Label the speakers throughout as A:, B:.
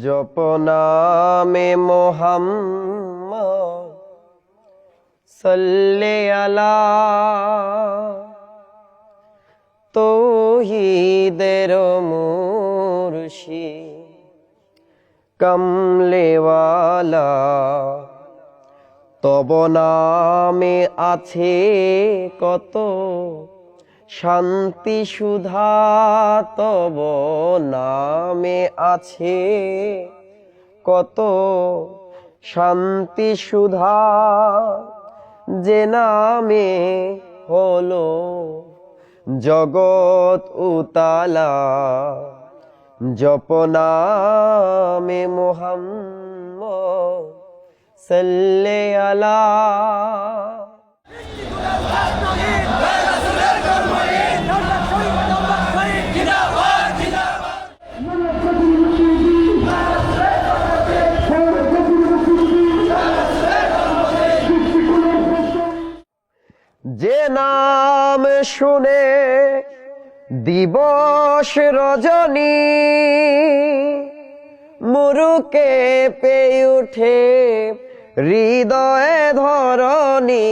A: জপনামে মোহাম্মদ সাল্লে আলা তৌহিদের মুর্শিদ কমলেওয়ালা। তব নামে আছে কত শান্তি সুধা, তব নামে আছে কত শান্তি সুধা, যে নামে হলো জগৎ উতালা। জপনামে মোহাম্মদ সাল্লে আলা। যে নাম শুনে দিবস রজনী মুরুকে পেয়ে উঠে হৃদয়ে ধরণী।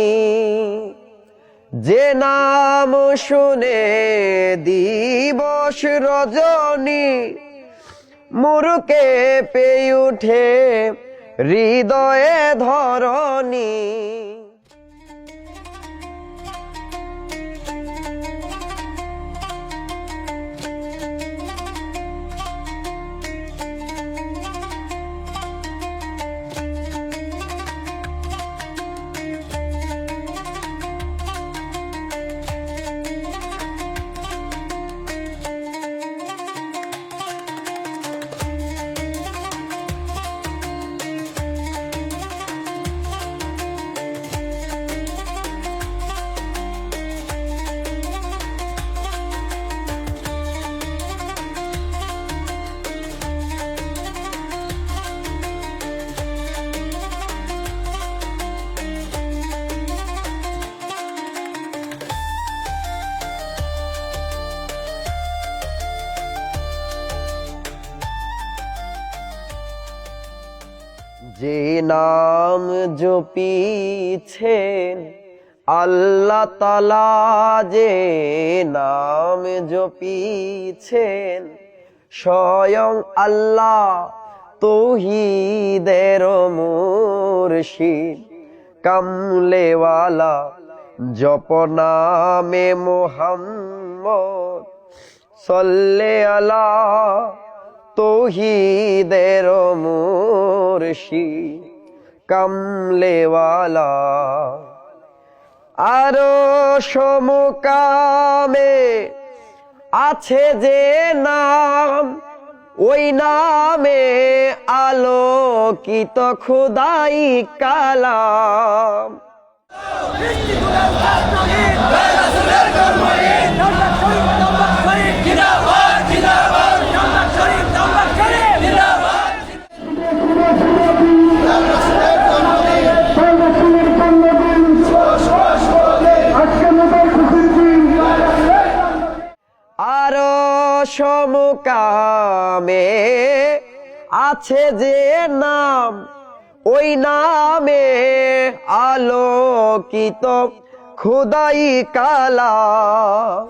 A: যে নাম শুনে দিবস রজনী মুরুকে পেয়ে উঠে হৃদয়ে ধরণী। যে নাম জপিছেন আল্লাহ তাআলা, যে নাম জপিছেন স্বয়ং আল্লাহ তৌহিদের মুর্শিদ কামলেওয়ালা। জপনামে মোহাম্মদ সাল্লে আলা তৌহিদের মুর্শিদ কামলেওয়ালা। আরো সমকামে আছে যে নাম, ওই নামে আলোকিত খুদাই কালাম। আরো সমকামে আছে যে নাম, ওই নামে আলোকিত খুদাই কালাম।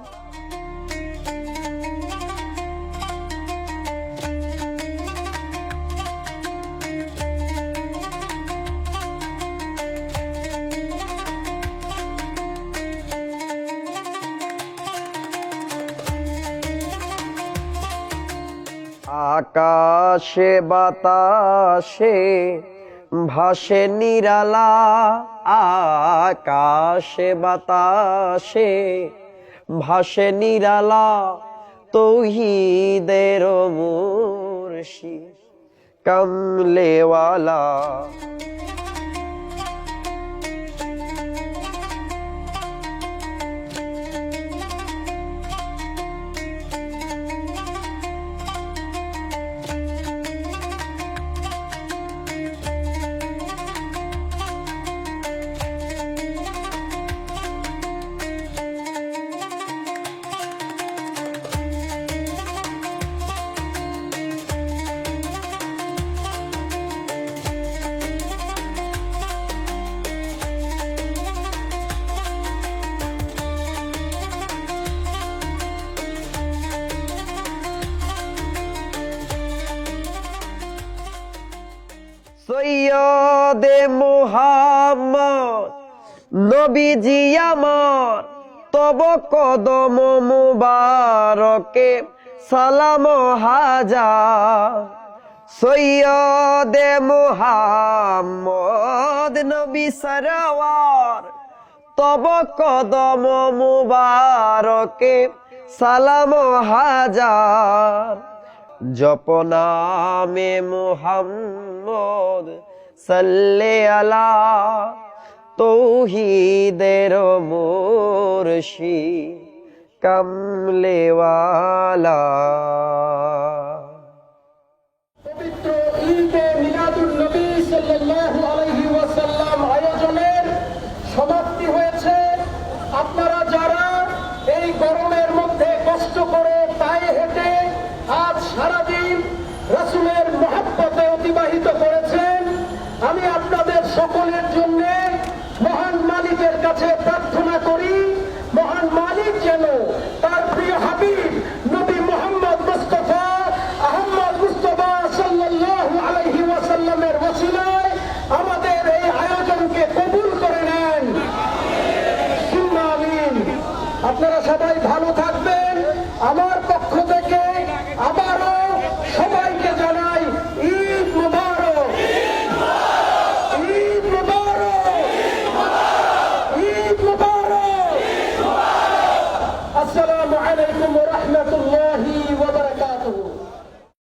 A: আকাশে বাতাসে ভাসে নিরালা, আকাশে বাতাসে ভাসে নিরালা, তৌহিদের মুর্শিদ কামলেওয়ালা। সৈয়দে মুহাম্মদ নবীজি আমার, তব কদম মুবারকে সালাম হাজার। সৈয়দে মুহাম্মদ নবী সরওয়ার, তব কদম মুবারকে সালাম হাজার। জপনামে মুহাম্মদ সাল্লে আলা, তৌহিদের মুর্শিদ কামলেওয়ালা।
B: পবিত্র ঈদে মিলাদুন নবী সাল্লাল্লাহু আলাইহি ওয়াসাল্লাম আয়োজনের সমাপ্তি হয়েছে। আপনারা যারা এই গরমের মধ্যে কষ্ট করে পায়ে হেঁটে আজ সারাদিন রাসূলের মহব্বতে অতিবাহিত করে